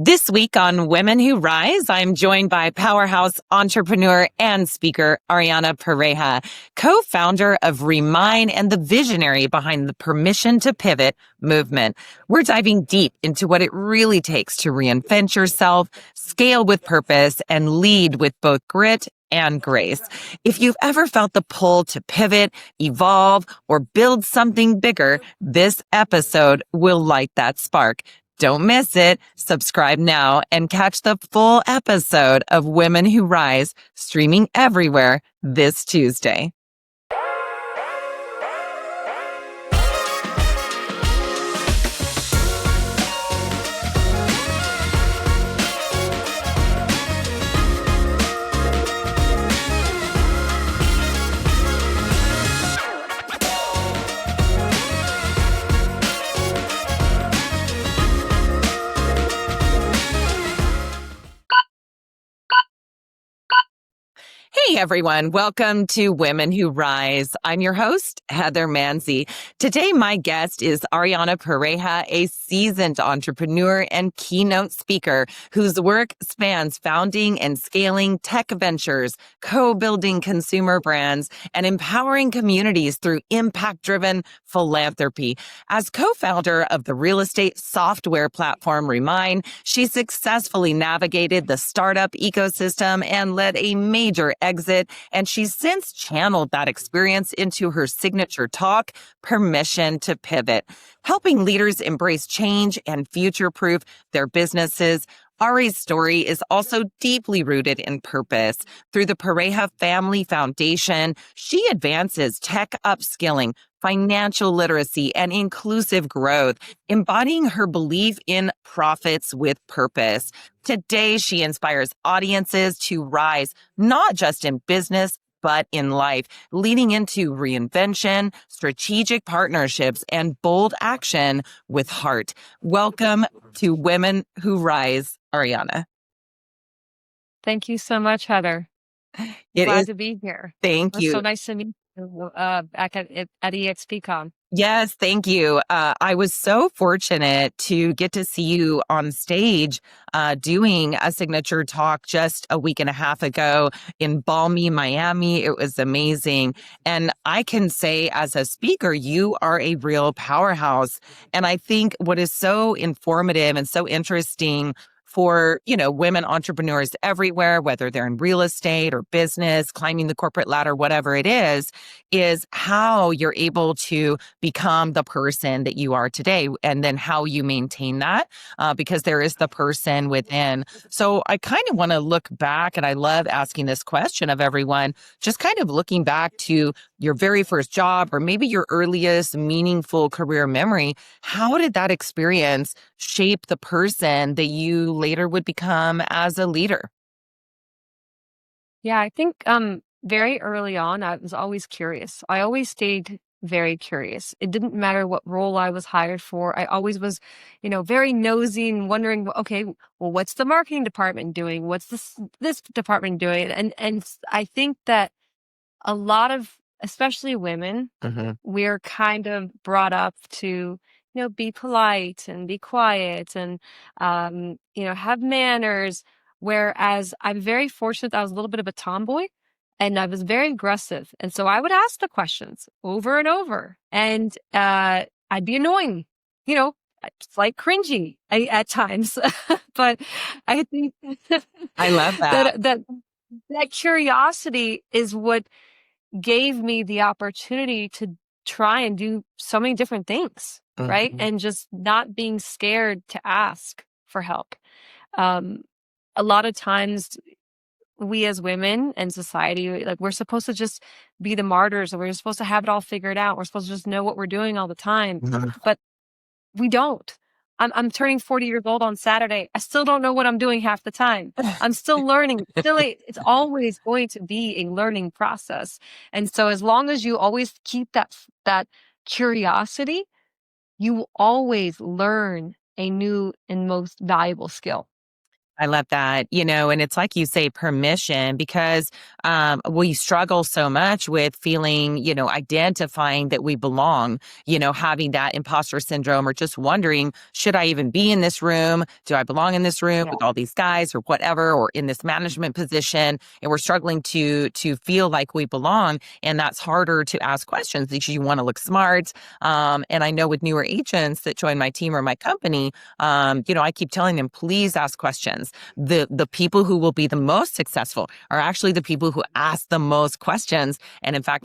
This week on Women Who Rise, I'm joined by powerhouse entrepreneur and speaker Ariana Pareja, co-founder of Remind and the visionary behind the Permission to Pivot movement. We're diving deep into what it really takes to reinvent yourself, scale with purpose, and lead with both grit and grace. If you've ever felt the pull to pivot, evolve, or build something bigger, this episode will light that spark. Don't miss it. Subscribe now and catch the full episode of Women Who Rise, streaming everywhere this Tuesday. Hey everyone, welcome to Women Who Rise. I'm your host, Heather Mansy. Today, my guest is Ariana Pareja, a seasoned entrepreneur and keynote speaker whose work spans founding and scaling tech ventures, co-building consumer brands, and empowering communities through impact-driven philanthropy. As co-founder of the real estate software platform Remind, she successfully navigated the startup ecosystem and led a major exit, and she's since channeled that experience into her signature talk, Permission to Pivot, helping leaders embrace change and future-proof their businesses. Ari's story is also deeply rooted in purpose. Through the Pareja Family Foundation, she advances tech upskilling, financial literacy, and inclusive growth, embodying her belief in profits with purpose. Today, she inspires audiences to rise, not just in business, but in life, leading into reinvention, strategic partnerships, and bold action with heart. Welcome to Women Who Rise, Ariana. Thank you so much, Heather. Glad to be here. Thank you. It's so nice to meet you back at EXPCon. Yes, thank you. I was so fortunate to get to see you on stage doing a signature talk just a week and a half ago in balmy Miami. It was amazing. And I can say as a speaker, you are a real powerhouse. And I think what is so informative and so interesting for, women entrepreneurs everywhere, whether they're in real estate or business, climbing the corporate ladder, whatever it is how you're able to become the person that you are today, and then how you maintain that, because there is the person within. So I kind of want to look back, and I love asking this question of everyone, just kind of looking back to your very first job or maybe your earliest meaningful career memory. How did that experience shape the person that you later would become as a leader? Yeah, I think very early on, I was always curious. I always stayed very curious. It didn't matter what role I was hired for. I always was, very nosy and wondering, okay, well, what's the marketing department doing? What's this department doing? And I think that a lot of, especially women, we're kind of brought up to, be polite and be quiet and, have manners. Whereas I'm very fortunate that I was a little bit of a tomboy and I was very aggressive. And so I would ask the questions over and over, and I'd be annoying, it's like cringy at times. But I think I love that. that curiosity is what gave me the opportunity to try and do so many different things, right? And just not being scared to ask for help. A lot of times we as women and society, like, we're supposed to just be the martyrs, and we're supposed to have it all figured out. We're supposed to just know what we're doing all the time, but we don't. I'm turning 40 years old on Saturday. I still don't know what I'm doing half the time. I'm still learning. It's always going to be a learning process. And so as long as you always keep that curiosity, you will always learn a new and most valuable skill. I love that, and it's like you say, permission, because we struggle so much with feeling, identifying that we belong, having that imposter syndrome, or just wondering, should I even be in this room? Do I belong in this room Yeah. with all these guys or whatever, or in this management position? And we're struggling to feel like we belong. And that's harder to ask questions because you want to look smart. And I know with newer agents that join my team or my company, I keep telling them, please ask questions. The people who will be the most successful are actually the people who ask the most questions. And in fact,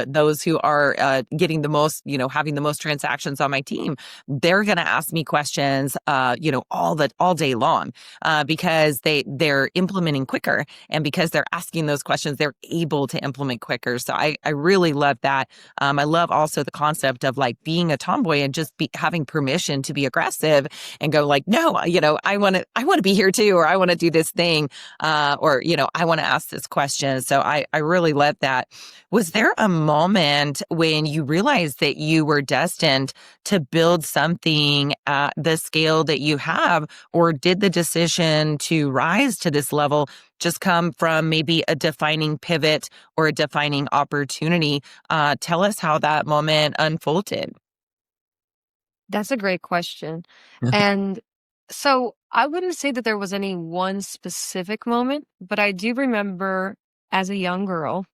those who are getting the most, having the most transactions on my team, they're going to ask me questions, all day long, because they're implementing quicker, and because they're asking those questions, they're able to implement quicker. So I really love that. I love also the concept of like being a tomboy and just having permission to be aggressive and go like, no, I want to be here too, or I want to do this thing, or, I want to ask this question. So I really love that. Was there a moment when you realized that you were destined to build something at the scale that you have, or did the decision to rise to this level just come from maybe a defining pivot or a defining opportunity? Tell us how that moment unfolded. That's a great question. And so I wouldn't say that there was any one specific moment, but I do remember as a young girl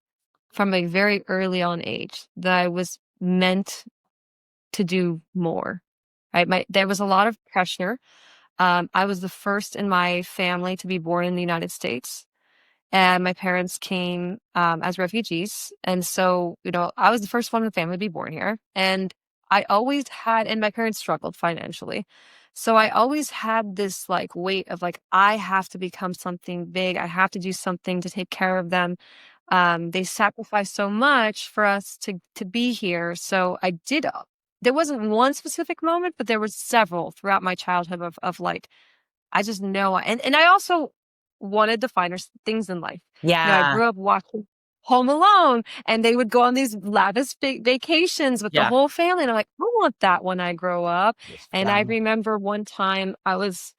from a very early on age that I was meant to do more. Right? There was a lot of pressure. I was the first in my family to be born in the United States. And my parents came as refugees. And so, I was the first one in the family to be born here. And I always had, and my parents struggled financially. So I always had this like weight of like, I have to become something big. I have to do something to take care of them. They sacrificed so much for us to be here. So I did. There wasn't one specific moment, but there was several throughout my childhood of like, I just know, and I also wanted the finer things in life. I Yeah. grew up watching Home Alone, and they would go on these lavish vacations with the Yeah. whole family, and I'm like, I want that when I grow up. And Yeah. I remember one time I was,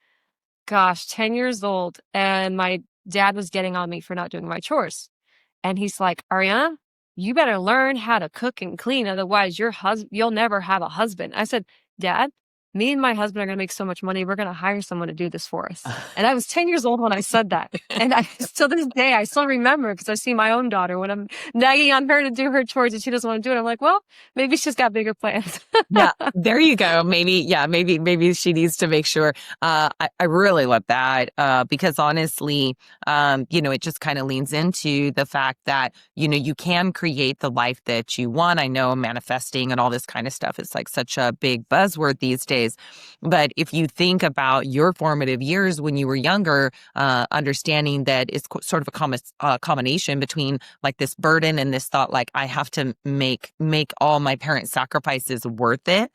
gosh, 10 years old, and my dad was getting on me for not doing my chores. And he's like, Ariana, you better learn how to cook and clean. Otherwise, you'll never have a husband. I said, Dad, me and my husband are going to make so much money. We're going to hire someone to do this for us. And I was 10 years old when I said that. And I, till this day, I still remember because I see my own daughter when I'm nagging on her to do her chores and she doesn't want to do it. I'm like, well, maybe she's got bigger plans. Yeah, there you go. Maybe she needs to make sure. I really love that, because honestly, it just kind of leans into the fact that, you can create the life that you want. I know manifesting and all this kind of stuff is like such a big buzzword these days. But if you think about your formative years when you were younger, understanding that it's sort of a combination between like this burden and this thought, like I have to make all my parents' sacrifices worth it,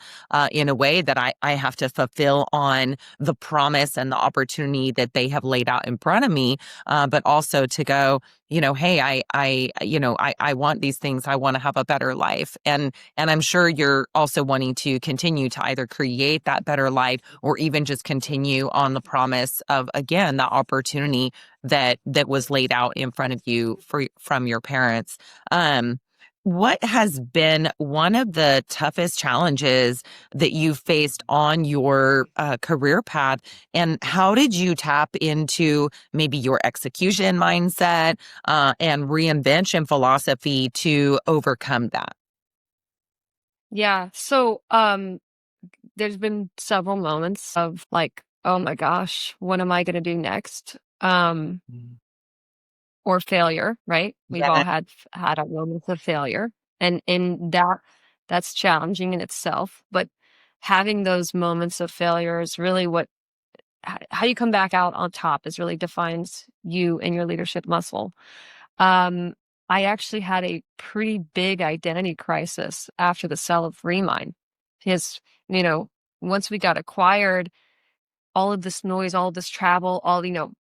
in a way that I have to fulfill on the promise and the opportunity that they have laid out in front of me, but also to go, hey, I want these things. I want to have a better life, and I'm sure you're also wanting to continue to either create that better life or even just continue on the promise of, again, the opportunity that was laid out in front of you from your parents. What has been one of the toughest challenges that you faced on your career path, and how did you tap into maybe your execution mindset and reinvention philosophy to overcome that? Yeah. So, there's been several moments of like, oh my gosh, what am I going to do next? Mm. Or failure, right? We've all Yeah. had our moments of failure, and that's challenging in itself. But having those moments of failure is really what how you come back out on top is really defines you and your leadership muscle. Um, I actually had a pretty big identity crisis after the sale of Remind, because you know once we got acquired, all of this noise, all of this travel,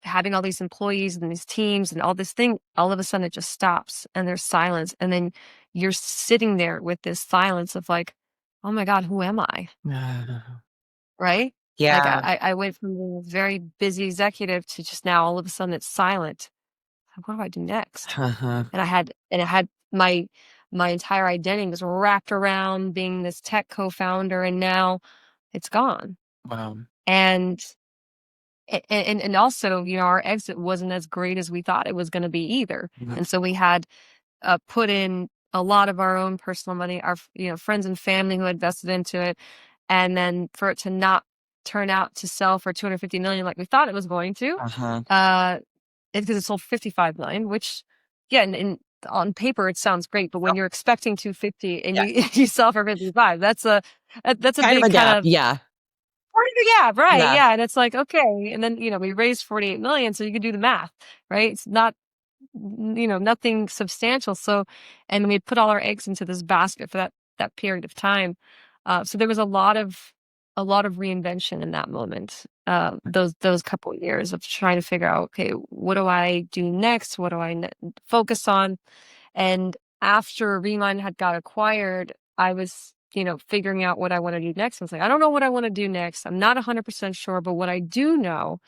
having all these employees and these teams and all this thing, all of a sudden it just stops and there's silence. And then you're sitting there with this silence of like, oh my God, who am I? Right? Like Yeah. I went from being a very busy executive to just now all of a sudden it's silent. Like, what do I do next? Uh-huh. And I had my entire identity was wrapped around being this tech co-founder, and now it's gone. Wow. And and also, our exit wasn't as great as we thought it was going to be either. Mhm. And so we had put in a lot of our own personal money, our friends and family who invested into it, and then for it to not turn out to sell for 250 million like we thought it was going to, Uh-huh. it's because it sold 55 million, which yeah, and on paper it sounds great, but when So, you're expecting 250 and yeah, you sell for 55, that's a kind of a big kind gap. of Yeah. part of the gap, right? Yeah. Yeah, and it's like, okay, and then we raised 48 million, so you could do the math, right? It's not nothing substantial. So, and we put all our eggs into this basket for that period of time. So there was a lot of reinvention in that moment. Those couple of years of trying to figure out, okay, what do I do next? What do I focus on? And after Remind had got acquired, I was, figuring out what I want to do next. I was like, I don't know what I want to do next. I'm not 100% sure, but what I do know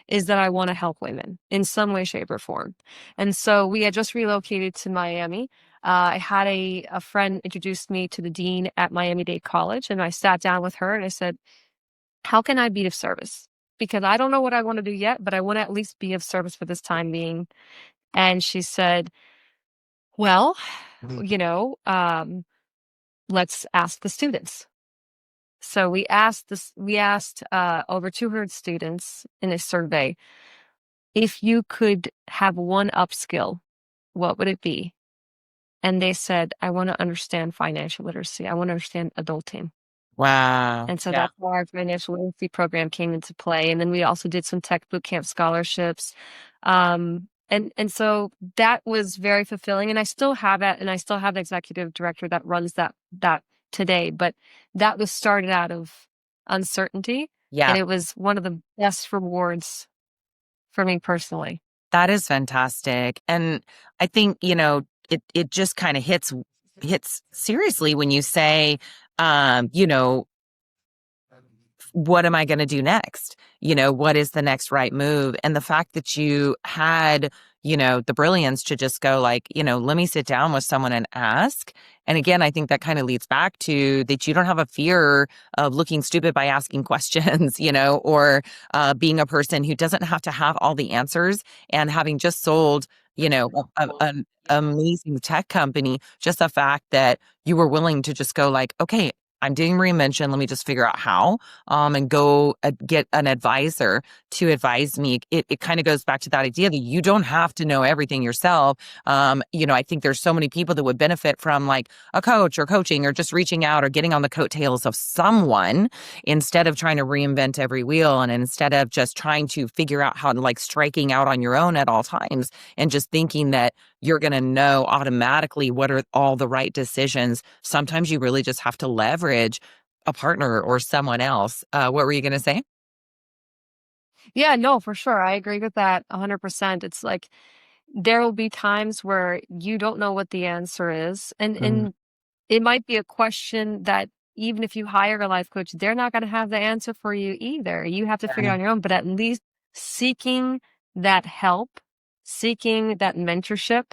is that I want to help women in some way, shape, or form. And so we had just relocated to Miami. I had a friend introduced me to the dean at Miami-Dade College, and I sat down with her and I said, how can I be of service? Because I don't know what I want to do yet, but I want to at least be of service for this time being. And she said, well, Mhm. let's ask the students. So we asked over 200 students in a survey, if you could have one upskill, what would it be? And they said, I want to understand financial literacy. I want to understand adulting. Wow. And so Yeah. that's why our financial literacy program came into play. And then we also did some tech bootcamp scholarships. And so that was very fulfilling. And I still have it, and I still have the executive director that runs that today. But that was started out of uncertainty. Yeah. And it was one of the best rewards for me personally. That is fantastic. And I think, it just kind of hits seriously when you say, what am I going to do next? What is the next right move? And the fact that you had, the brilliance to just go like, let me sit down with someone and ask. And again, I think that kind of leads back to that you don't have a fear of looking stupid by asking questions, or being a person who doesn't have to have all the answers, and having just sold, an amazing tech company, just the fact that you were willing to just go like, okay, I'm doing Reinvention. Let me just figure out how, and go get an advisor to advise me. It kind of goes back to that idea that you don't have to know everything yourself. I think there's so many people that would benefit from like a coach or coaching or just reaching out or getting on the coattails of someone, instead of trying to reinvent every wheel, and instead of just trying to figure out how to like striking out on your own at all times and just thinking that you're going to know automatically what are all the right decisions. Sometimes you really just have to leverage a partner or someone else. What were you going to say? Yeah, no, for sure. I agree with that 100%. It's like there will be times where you don't know what the answer is. And Mm, and it might be a question that even if you hire a life coach, they're not going to have the answer for you either. You have to figure it yeah. out on your own, but at least seeking that help, seeking that mentorship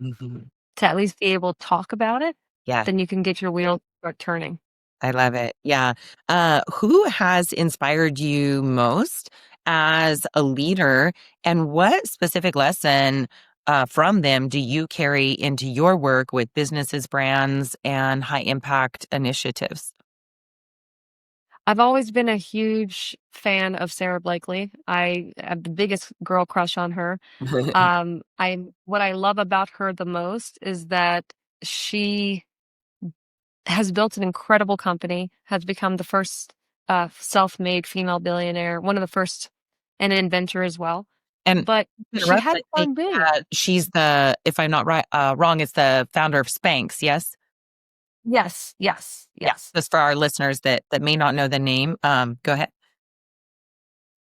Mhm. to at least be able to talk about it, Yeah, then you can get your wheel start turning. I love it. Yeah. Who has inspired you most as a leader, and what specific lesson from them do you carry into your work with businesses, brands, and high impact initiatives? I've always been a huge fan of Sarah Blakely. I have the biggest girl crush on her. I what I love about her the most is that she has built an incredible company, has become the first self-made female billionaire, one of the first, and an inventor as well. And But she interrupt, I hadn't think gone big. she's if I'm not wrong, it's the founder of Spanx. Yes. Yes, yes, Yeah. yes. Just for our listeners that may not know the name, go ahead.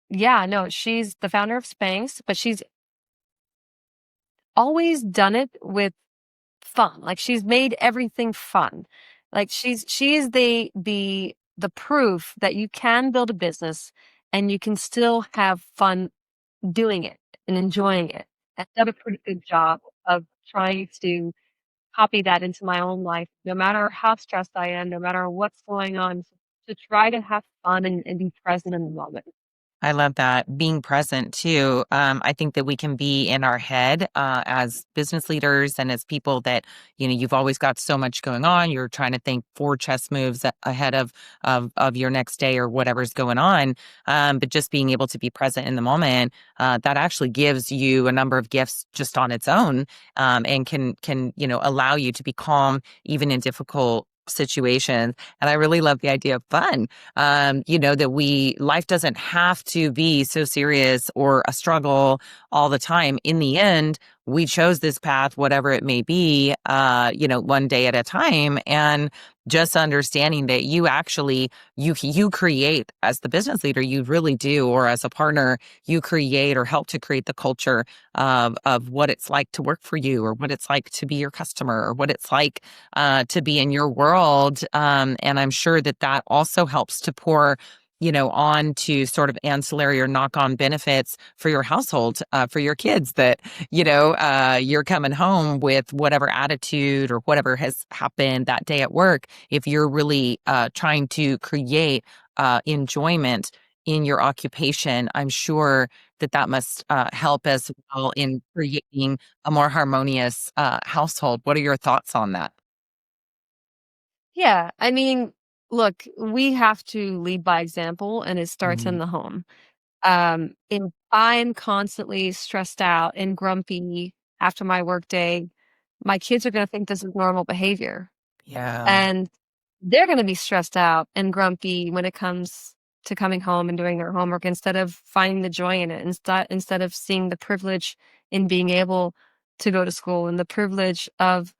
Yeah, no, she's the founder of Spanx, but she's always done it with fun. Like she's made everything fun. Like she is the the proof that you can build a business and you can still have fun doing it and enjoying it. I've done a pretty good job of trying to copy that into my own life, no matter how stressed I am, no matter what's going on, to try to have fun and be present in the moment. I love that. Being present too. I think that we can be in our head as business leaders and as people that, you've always got so much going on. You're trying to think 4 chess moves ahead of your next day or whatever's going on. But just being able to be present in the moment, that actually gives you a number of gifts just on its own, and can, allow you to be calm even in difficult situations. And I really love the idea of fun. That life doesn't have to be so serious or a struggle all the time. In the end, we chose this path, whatever it may be, one day at a time. And just understanding that you create, as the business leader, you really do, or as a partner, you create or help to create the culture of what it's like to work for you, or what it's like to be your customer, or what it's like to be in your world. And I'm sure that also helps to pour on to sort of ancillary or knock-on benefits for your household, for your kids, that, you're coming home with whatever attitude or whatever has happened that day at work. If you're really trying to create enjoyment in your occupation, I'm sure that must help as well in creating a more harmonious household. What are your thoughts on that? Yeah, I mean, look, we have to lead by example, and it starts in Mhm. the home. If I'm constantly stressed out and grumpy after my workday, my kids are going to think this is normal behavior. Yeah. And they're going to be stressed out and grumpy when it comes to coming home and doing their homework, instead of finding the joy in it, instead of seeing the privilege in being able to go to school and the privilege of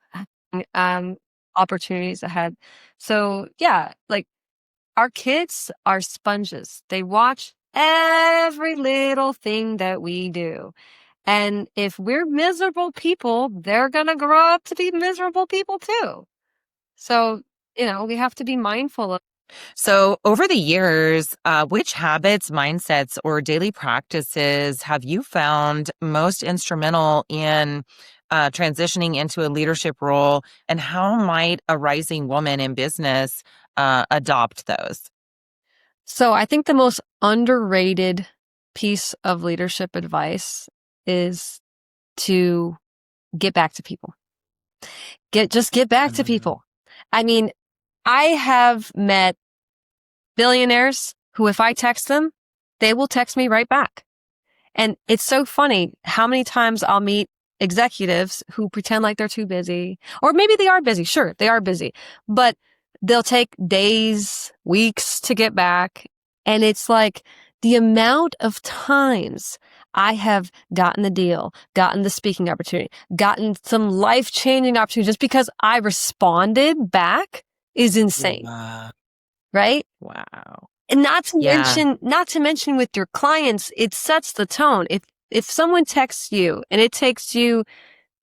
um, opportunities ahead. So yeah, like, our kids are sponges. They watch every little thing that we do. And if we're miserable people, they're going to grow up to be miserable people too. So, we have to be mindful of. So, over the years, which habits, mindsets, or daily practices have you found most instrumental in transitioning into a leadership role, and how might a rising woman in business adopt those? So I think the most underrated piece of leadership advice is to get back to people. Just get back to Mm. people. I mean, I have met billionaires who, if I text them, they will text me right back. And it's so funny how many times I'll meet executives who pretend like they're too busy, or maybe they are busy. Sure, they are busy, but they'll take days, weeks to get back. And it's like the amount of times I have gotten the deal, gotten the speaking opportunity, gotten some life-changing opportunity just because I responded back is insane, Yeah. right? Wow. And Yeah. not to mention with your clients, it sets the tone. If someone texts you and it takes you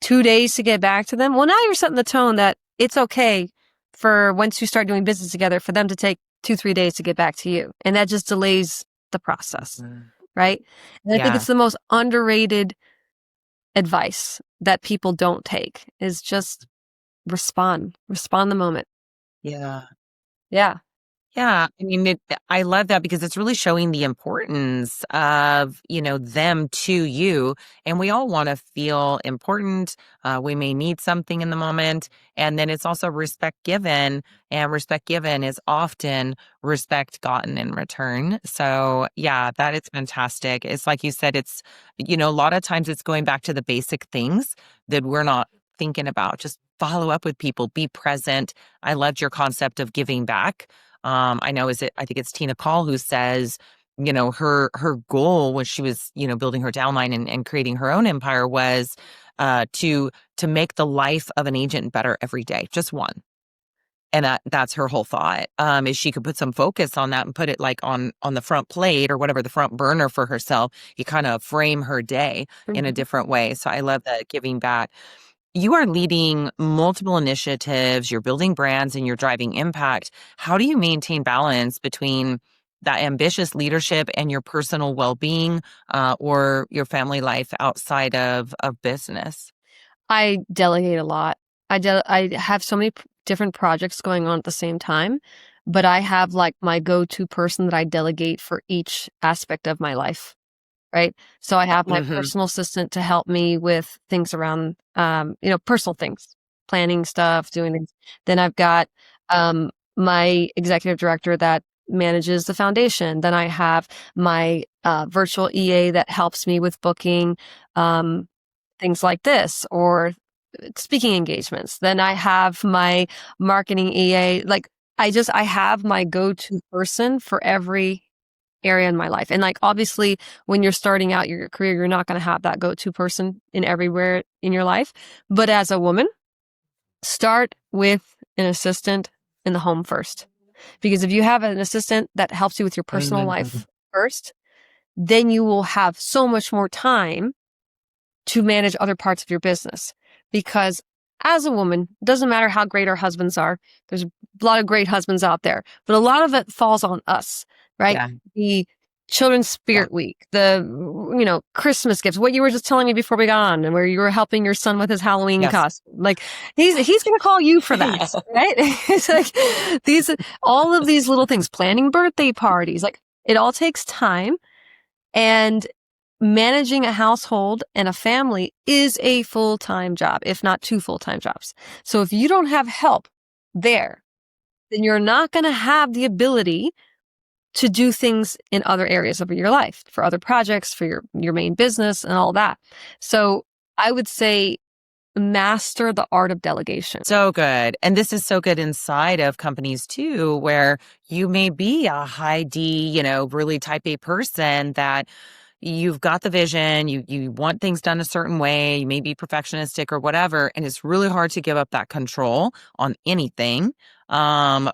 2 days to get back to them, well, now you're setting the tone that it's okay for, once you start doing business together, for them to take 2, 3 days to get back to you. And that just delays the process, Mhm. right? And I think Yeah. it's the most underrated advice that people don't take, is just respond the moment. Yeah. Yeah. Yeah, I mean, I love that because it's really showing the importance of, them to you. And we all want to feel important. We may need something in the moment. And then it's also respect given. And respect given is often respect gotten in return. So, yeah, that is fantastic. It's like you said, a lot of times it's going back to the basic things that we're not thinking about. Just follow up with people, be present. I loved your concept of giving back. I think it's Tina Call who says, her goal when she was, building her downline and creating her own empire was to make the life of an agent better every day, just one. And that's her whole thought. Is she could put some focus on that and put it like on the front plate or whatever, the front burner for herself. You kind of frame her day in a Mhm. different way. So I love that giving back. you are leading multiple initiatives, you're building brands, and you're driving impact. How do you maintain balance between that ambitious leadership and your personal well-being, or your family life outside of business? I delegate a lot. I have so many different projects going on at the same time, but I have like my go-to person that I delegate for each aspect of my life, right? So I have my Hmm. personal assistant to help me with things around, personal things, planning stuff, doing things. Then I've got my executive director that manages the foundation. Then I have my virtual EA that helps me with booking um, things like this or speaking engagements. Then I have my marketing EA. Like I have my go-to person for every area in my life. And like obviously when you're starting out your career, you're not going to have that go-to person in everywhere in your life. But as a woman, start with an assistant in the home first. Because if you have an assistant that helps you with your personal life first, then you will have so much more time to manage other parts of your business. Because as a woman, it doesn't matter how great our husbands are. There's a lot of great husbands out there, but a lot of it falls on us, right? Yeah. The Children's Yeah. Spirit Week, the, Christmas gifts, what you were just telling me before we got on, and where you were helping your son with his Halloween Yes. costume. Like he's going to call you for that, Yeah. right? It's like all of these little things, planning birthday parties, like it all takes time. And managing a household and a family is a full-time job, if not two full-time jobs. So if you don't have help there, then you're not going to have the ability to do things in other areas of your life, for other projects, for your main business and all that. So I would say master the art of delegation. So good. And this is so good inside of companies too, where you may be a high D, really type A person that you've got the vision, you want things done a certain way, you may be perfectionistic or whatever, and it's really hard to give up that control on anything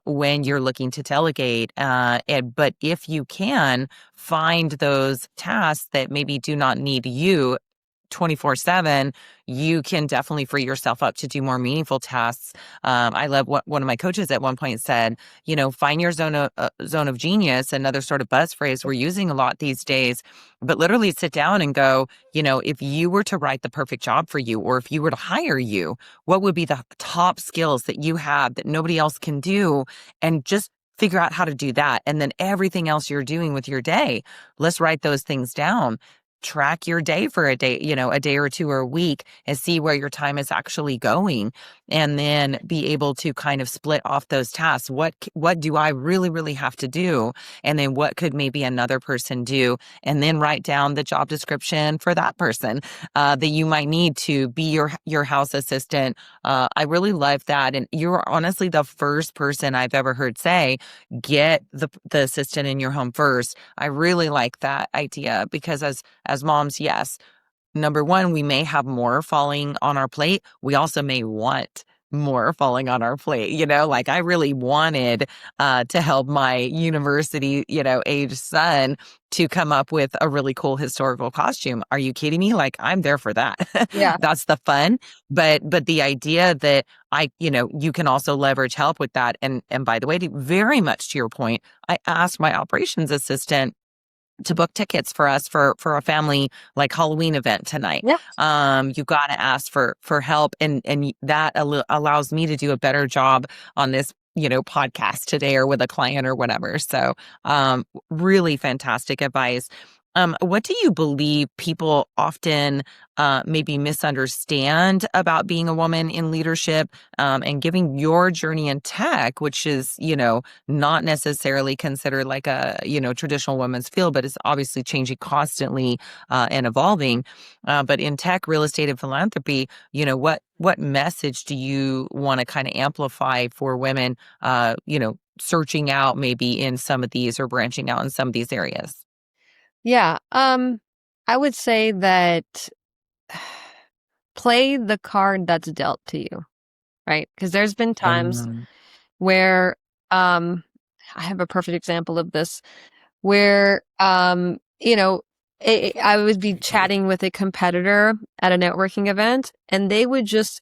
when you're looking to delegate. But if you can find those tasks that maybe do not need you 24/7, you can definitely free yourself up to do more meaningful tasks. I love what one of my coaches at one point said, find your zone of genius, another sort of buzz phrase we're using a lot these days, but literally sit down and go, if you were to write the perfect job for you, or if you were to hire you, what would be the top skills that you have that nobody else can do? And just figure out how to do that. And then everything else you're doing with your day, let's write those things down. Track your day for a day, a day or two or a week, and see where your time is actually going. And then be able to kind of split off those tasks. What do I really, really have to do? And then what could maybe another person do? And then write down the job description for that person that you might need to be your house assistant. I really love that. And you're honestly the first person I've ever heard say, get the assistant in your home first. I really like that idea, because as moms, yes, number one, we may have more falling on our plate. We also may want more falling on our plate. Like I really wanted to help my university, age son to come up with a really cool historical costume. Are you kidding me? Like I'm there for that. Yeah. That's the fun. But the idea that you can also leverage help with that. And by the way, very much to your point, I asked my operations assistant to book tickets for us for a family like Halloween event tonight. Yeah. You got to ask for help, and that allows me to do a better job on this podcast today, or with a client or whatever. So really fantastic advice. What do you believe people often maybe misunderstand about being a woman in leadership, and giving your journey in tech, which is, not necessarily considered like a, traditional women's field, but it's obviously changing constantly and evolving. But in tech, real estate, and philanthropy, what message do you want to kind of amplify for women, searching out maybe in some of these, or branching out in some of these areas? Yeah. I would say that play the card that's dealt to you, right? Because there's been times Um, where I have a perfect example of this where I would be chatting with a competitor at a networking event, and they would just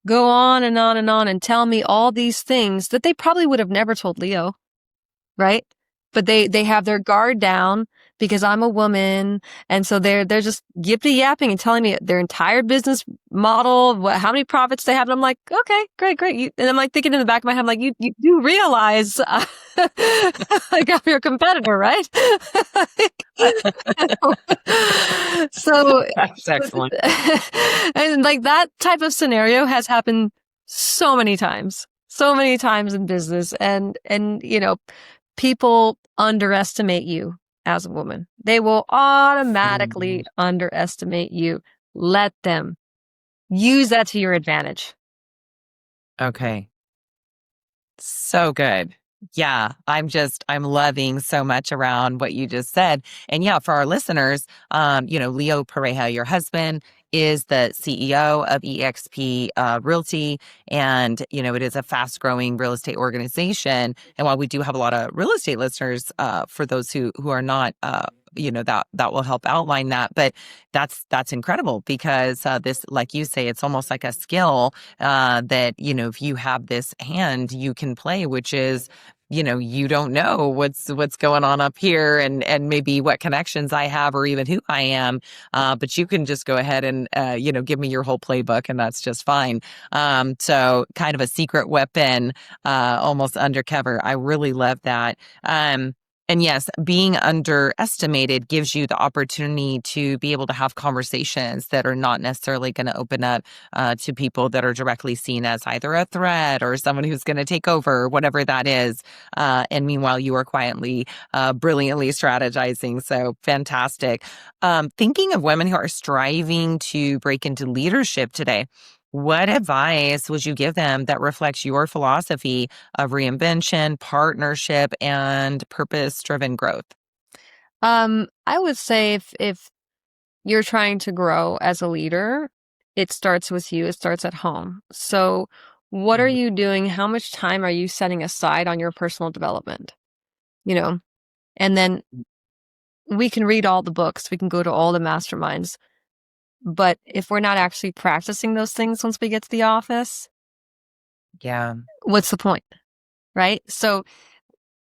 go on and on and on and tell me all these things that they probably would have never told Leo, right? But they have their guard down because I'm a woman, and so they're just yippity yapping and telling me their entire business model, how many profits they have, and I'm like, okay, great. And I'm like thinking in the back of my head, I'm like, you do realize like I'm your competitor, right? So, That's excellent. and like that type of scenario has happened so many times in business, and people underestimate you as a woman. They will automatically underestimate you. Let them. Use that to your advantage. Okay. So good. Yeah, I'm loving so much around what you just said. And yeah, for our listeners, Leo Pareja, your husband, is the CEO of EXP Realty. And, it is a fast growing real estate organization. And while we do have a lot of real estate listeners, for those who are not, that will help outline that. But that's incredible because this, like you say, it's almost like a skill that, if you have this hand, you can play, which is, you don't know what's going on up here and maybe what connections I have or even who I am. But you can just go ahead and, give me your whole playbook and that's just fine. So kind of a secret weapon, almost undercover. I really love that. And yes, being underestimated gives you the opportunity to be able to have conversations that are not necessarily going to open up to people that are directly seen as either a threat or someone who's going to take over, whatever that is. And meanwhile, you are quietly, brilliantly strategizing. So fantastic. Thinking of women who are striving to break into leadership today, what advice would you give them that reflects your philosophy of reinvention, partnership, and purpose-driven growth? I would say if you're trying to grow as a leader, it starts with you. It starts at home. So what are Mhm. you doing? How much time are you setting aside on your personal development? You know, and then we can read all the books. We can go to all the masterminds. But if we're not actually practicing those things once we get to the office, Yeah. what's the point? Right? So,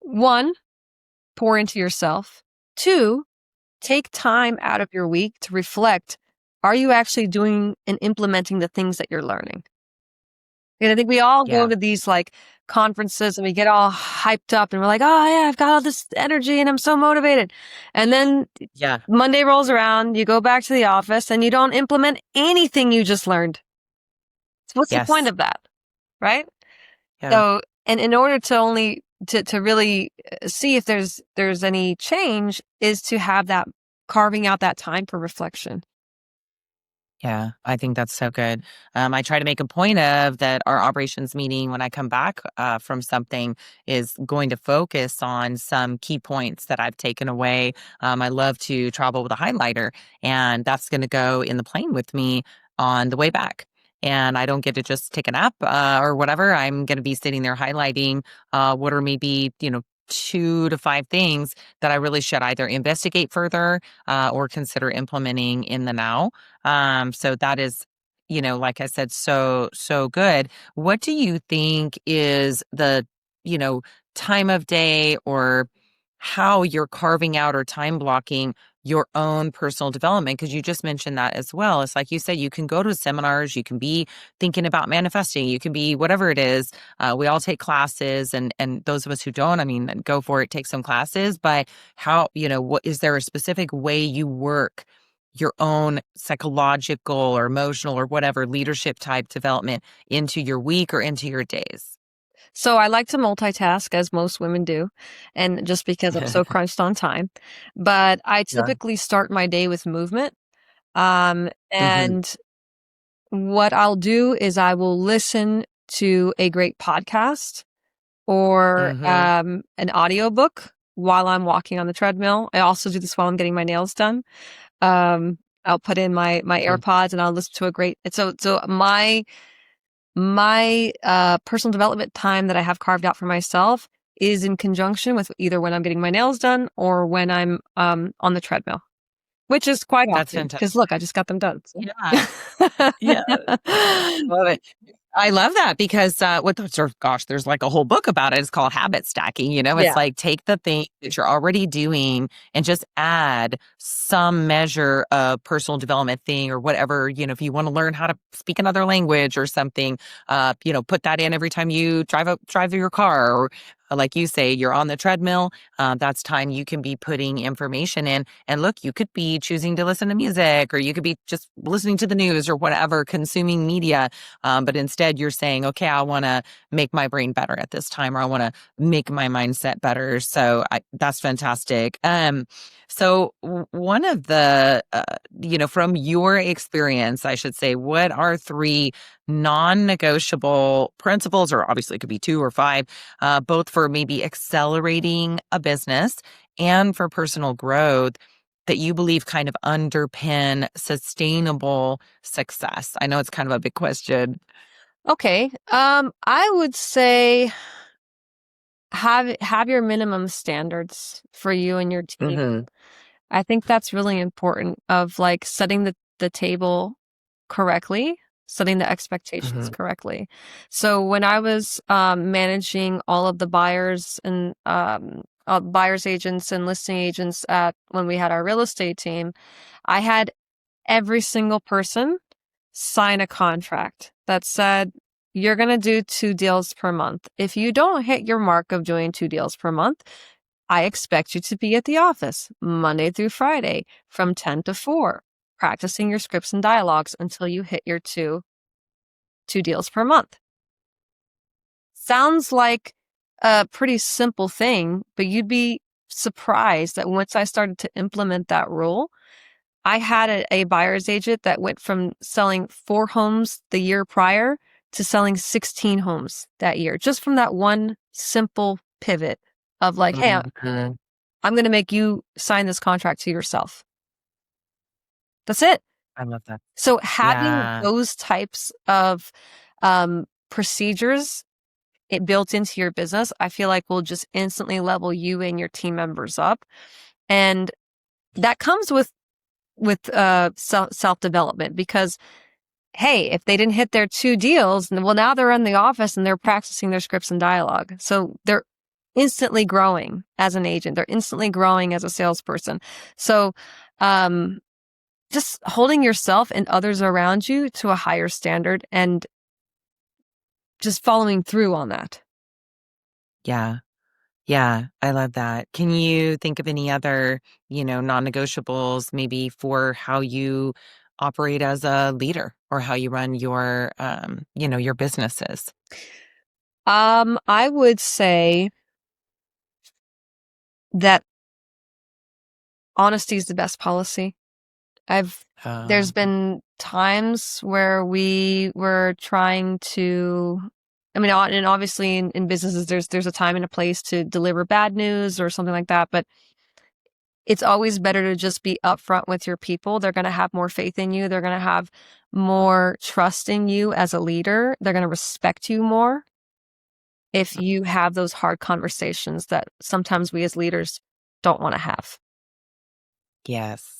one, pour into yourself. Two, take time out of your week to reflect. Are you actually doing and implementing the things that you're learning? And I think we all go Yeah. to these like conferences and we get all hyped up and we're like, oh yeah, I've got all this energy and I'm so motivated. And then Yeah. Monday rolls around, you go back to the office and you don't implement anything you just learned. So what's the point Yes. of that? Right? Yeah. So, and in order to only to really see if there's any change is to have that carving out that time for reflection. Yeah, I think that's so good. I try to make a point of that our operations meeting when I come back from something is going to focus on some key points that I've taken away. I love to travel with a highlighter, and that's going to go in the plane with me on the way back. And I don't get to just take a nap or whatever. I'm going to be sitting there highlighting what are maybe, 2 to 5 things that I really should either investigate further or consider implementing in the now. So that is, like I said, so good. What do you think is the, you know, time of day or how you're carving out or time blocking your own personal development? Because you just mentioned that as well. It's like you said, you can go to seminars, you can be thinking about manifesting, you can be whatever it is. We all take classes, and those of us who don't, I mean, go for it, take some classes. But how, what is there a specific way you work your own psychological or emotional or whatever leadership type development into your week or into your days? So I like to multitask as most women do, and just because I'm so crunched on time. But I Yeah. typically start my day with movement. Hmm. And what I'll do is I will listen to a great podcast or Hmm. an audiobook while I'm walking on the treadmill. I also do this while I'm getting my nails done. I'll put in my AirPods and I'll listen to a great so my personal development time that I have carved out for myself is in conjunction with either when I'm getting my nails done or when I'm on the treadmill. which is quite That's often because fantastic. look, I just got them done. So. Yeah. Yeah. Love it. I love that because gosh, there's like a whole book about it. It's called habit stacking. It's Yeah. like take the thing that you're already doing and just add some measure of personal development thing or whatever. If you want to learn how to speak another language or something, put that in every time you drive your car or like you say, you're on the treadmill. That's time you can be putting information in. And look, you could be choosing to listen to music or you could be just listening to the news or whatever, consuming media. But instead, you're saying, okay, I want to make my brain better at this time, or I want to make my mindset better. So that's fantastic. One of the, from your experience, I should say, what are three non-negotiable principles, or obviously it could be two or five, both for maybe accelerating a business and for personal growth that you believe kind of underpin sustainable success? I know it's kind of a big question. Okay. I would say have your minimum standards for you and your team. Mm-hmm. I think that's really important of like setting the table correctly, setting the expectations Mm-hmm. correctly. So when I was managing all of the buyers and buyers agents and listing agents at when we had our real estate team, I had every single person sign a contract that said, you're going to do 2 deals per month. If you don't hit your mark of doing 2 deals per month, I expect you to be at the office Monday through Friday from 10 to 4, practicing your scripts and dialogues until you hit your two deals per month. Sounds like a pretty simple thing, but you'd be surprised that once I started to implement that rule, I had a buyer's agent that went from selling 4 homes the year prior to selling 16 homes that year, just from that one simple pivot of like, hey, Mm-hmm. I'm going to make you sign this contract to yourself. That's it. I love that. So having Yeah. those types of procedures built into your business, I feel like will just instantly level you and your team members up. And that comes with self-development because, hey, if they didn't hit their 2 deals, well, now they're in the office and they're practicing their scripts and dialogue. So they're instantly growing as an agent. They're instantly growing as a salesperson. So, just holding yourself and others around you to a higher standard and just following through on that. Yeah. Yeah, I love that. Can you think of any other, non-negotiables maybe for how you operate as a leader or how you run your businesses? I would say that honesty is the best policy. There's Um, been times where we were trying to, and obviously in businesses, there's a time and a place to deliver bad news or something like that, but it's always better to just be upfront with your people. They're going to have more faith in you. They're going to have more trust in you as a leader. They're going to respect you more if you have those hard conversations that sometimes we as leaders don't want to have. yes.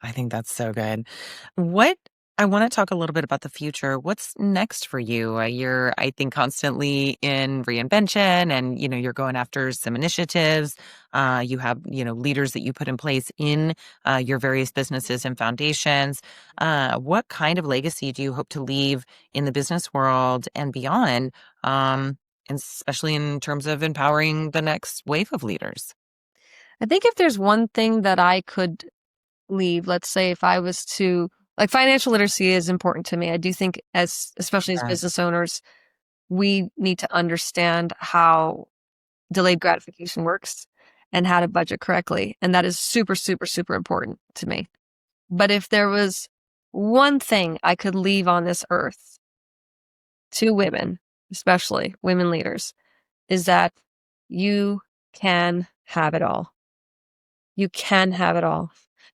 I think that's so good. What I want to talk a little bit about the future. What's next for you? You're, I think, constantly in reinvention and, you're going after some initiatives. You have, leaders that you put in place in your various businesses and foundations. What kind of legacy do you hope to leave in the business world and beyond? And especially in terms of empowering the next wave of leaders. I think if there's one thing that I could leave, let's say if I was to, like, financial literacy is important to me. I do think especially as Yes. business owners, we need to understand how delayed gratification works and how to budget correctly. And that is super, super, super important to me. But if there was one thing I could leave on this earth to women, especially women leaders, is that you can have it all. You can have it all.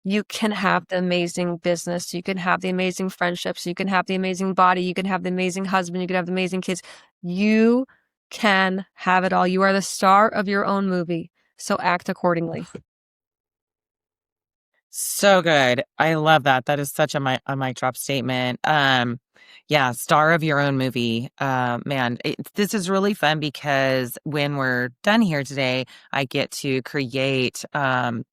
You can have the amazing business. You can have the amazing friendships. You can have the amazing body. You can have the amazing husband. You can have the amazing kids. You can have it all. You are the star of your own movie. So act accordingly. So good. I love that. That is such a mic drop statement. Yeah, star of your own movie. Man, this is really fun because when we're done here today, I get to create, some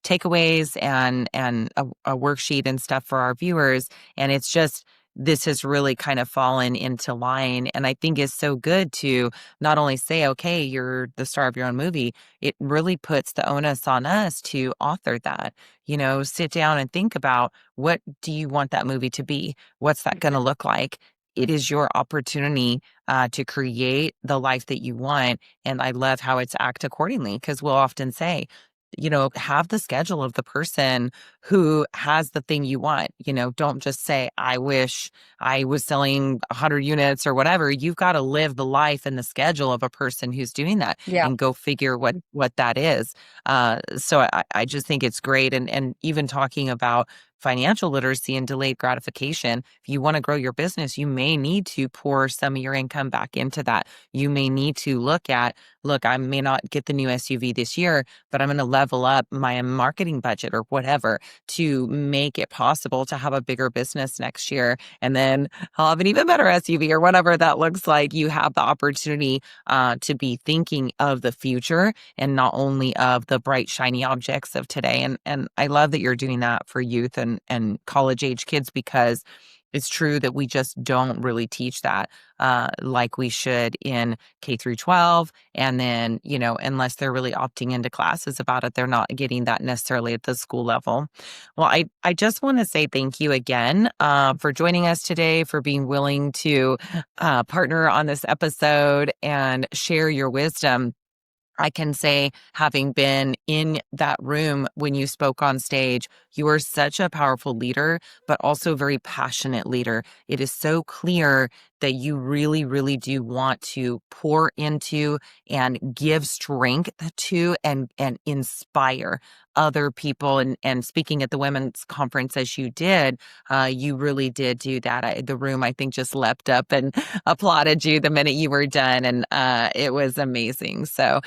takeaways and a worksheet and stuff for our viewers. And it's just, this has really kind of fallen into line. And I think it's so good to not only say, okay, you're the star of your own movie, it really puts the onus on us to author that. Sit down and think about, what do you want that movie to be? What's that going to look like? It is your opportunity to create the life that you want. And I love how it's act accordingly, because we'll often say, have the schedule of the person who has the thing you want. Don't just say, I wish I was selling 100 units or whatever. You've got to live the life and the schedule of a person who's doing that, Yeah. and go figure what that is. So I just think it's great. And even talking about financial literacy and delayed gratification, if you want to grow your business, you may need to pour some of your income back into that. You may need to look, I may not get the new SUV this year, but I'm going to level up my marketing budget or whatever to make it possible to have a bigger business next year. And then I'll have an even better SUV or whatever that looks like. You have the opportunity to be thinking of the future and not only of the bright, shiny objects of today. And I love that you're doing that for youth and college age kids, because it's true that we just don't really teach that like we should in K through 12. And then, unless they're really opting into classes about it, they're not getting that necessarily at the school level. Well, I just want to say thank you again for joining us today, for being willing to partner on this episode and share your wisdom. I can say, having been in that room when you spoke on stage, you are such a powerful leader, but also very passionate leader. It is so clear that you really, really do want to pour into and give strength to and inspire other people. And speaking at the women's conference as you did, you really did do that. The room, I think, just leapt up and applauded you the minute you were done. And it was amazing. So,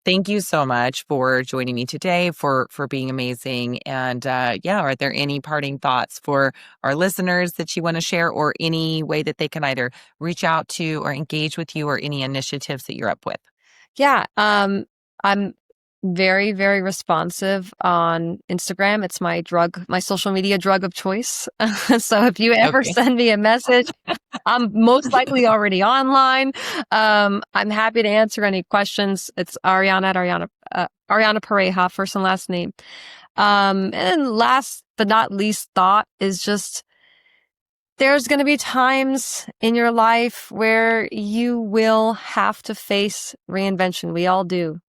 thank you so much for joining me today, for being amazing. And are there any parting thoughts for our listeners that you want to share, or any way that they can either reach out to or engage with you, or any initiatives that you're up with? Yeah. I'm very, very responsive on Instagram. It's my social media drug of choice. So if you ever Okay. send me a message, I'm most likely already online. I'm happy to answer any questions. It's Ariana Pareja, first and last name. And then last but not least thought is just, there's going to be times in your life where you will have to face reinvention. We all do.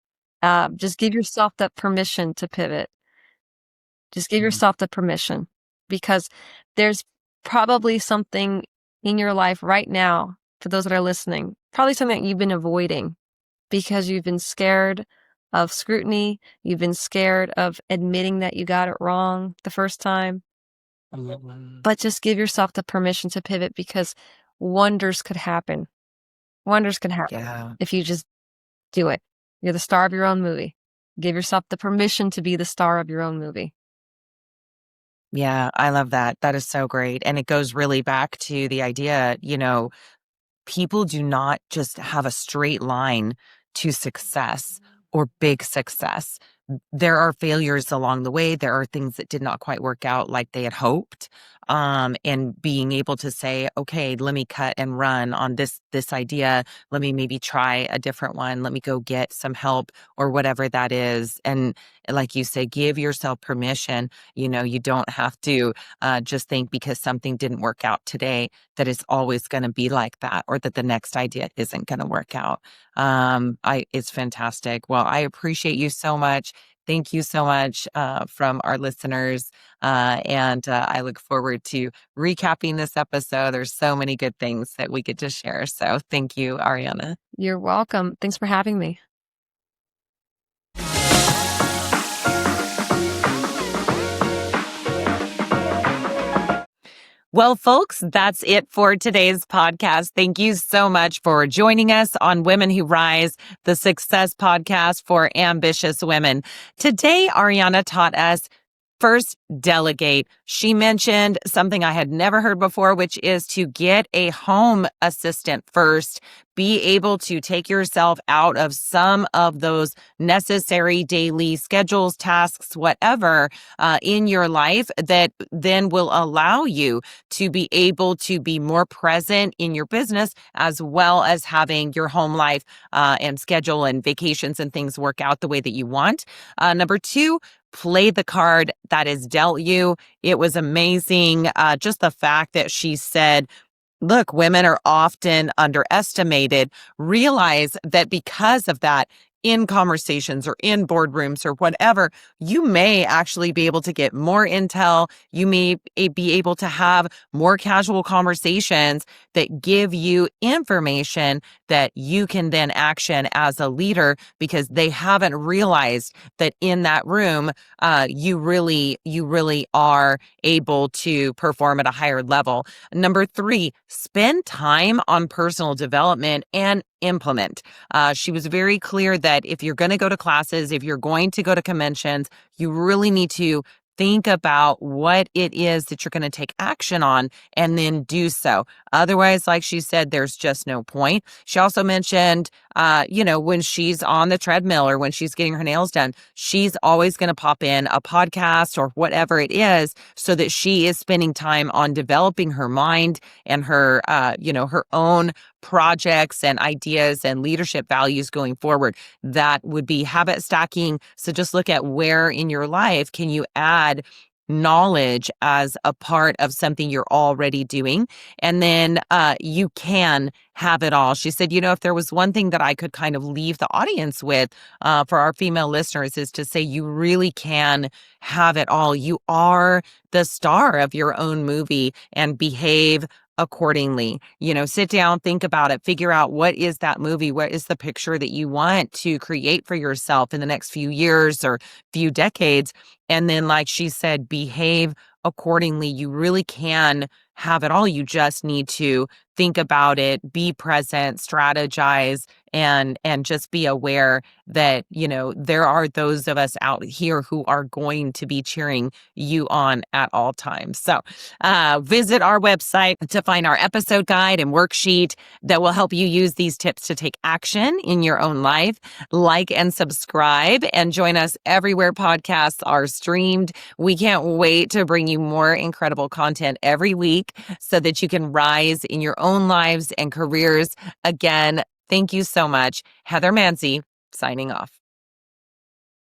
Just give yourself that permission to pivot. Just give yourself the permission, because there's probably something in your life right now, for those that are listening, probably something that you've been avoiding because you've been scared of scrutiny. You've been scared of admitting that you got it wrong the first time. But just give yourself the permission to pivot, because wonders could happen. Wonders could happen Yeah. if you just do it. You're the star of your own movie. Give yourself the permission to be the star of your own movie. Yeah, I love that. That is so great. And it goes really back to the idea, people do not just have a straight line to success or big success. There are failures along the way. There are things that did not quite work out like they had hoped. And being able to say, okay, let me cut and run on this idea. Let me maybe try a different one. Let me go get some help, or whatever that is. And like you say, give yourself permission. You don't have to just think because something didn't work out today that it's always going to be like that, or that the next idea isn't going to work out. It's fantastic. Well, I appreciate you so much. Thank you so much from our listeners. And I look forward to recapping this episode. There's so many good things that we get to share. So thank you, Ariana. You're welcome. Thanks for having me. Well, folks, that's it for today's podcast. Thank you so much for joining us on Women Who Rise, the success podcast for ambitious women. Today, Ariana taught us first, delegate. She mentioned something I had never heard before, which is to get a home assistant first. Be able to take yourself out of some of those necessary daily schedules, tasks, whatever in your life that then will allow you to be able to be more present in your business, as well as having your home life and schedule and vacations and things work out the way that you want. Number two, play the card that is dealt you. It was amazing. Just the fact that she said, look, women are often underestimated. Realize that because of that, in conversations or in boardrooms or whatever, you may actually be able to get more intel. You may be able to have more casual conversations that give you information that you can then action as a leader, because they haven't realized that in that room, you really are able to perform at a higher level. Number three, spend time on personal development and implement. She was very clear that if you're going to go to classes, if you're going to go to conventions, you really need to think about what it is that you're going to take action on and then do so. Otherwise, like she said, there's just no point. She also mentioned, when she's on the treadmill or when she's getting her nails done, she's always going to pop in a podcast or whatever it is so that she is spending time on developing her mind and her own projects and ideas and leadership values going forward. That would be habit stacking. So just look at where in your life can you add knowledge as a part of something you're already doing. And then you can have it all. She said, if there was one thing that I could kind of leave the audience with for our female listeners is to say you really can have it all. You are the star of your own movie, and behave accordingly. Sit down, think about it, figure out what is that movie, what is the picture that you want to create for yourself in the next few years or few decades. And then, like she said, behave accordingly. You really can have it all. You just need to think about it, be present, strategize, and just be aware that, there are those of us out here who are going to be cheering you on at all times. So visit our website to find our episode guide and worksheet that will help you use these tips to take action in your own life. Like and subscribe, and join us everywhere podcasts are streamed. We can't wait to bring you more incredible content every week so that you can rise in your own lives and careers. Again, thank you so much. Heather Mansy, signing off.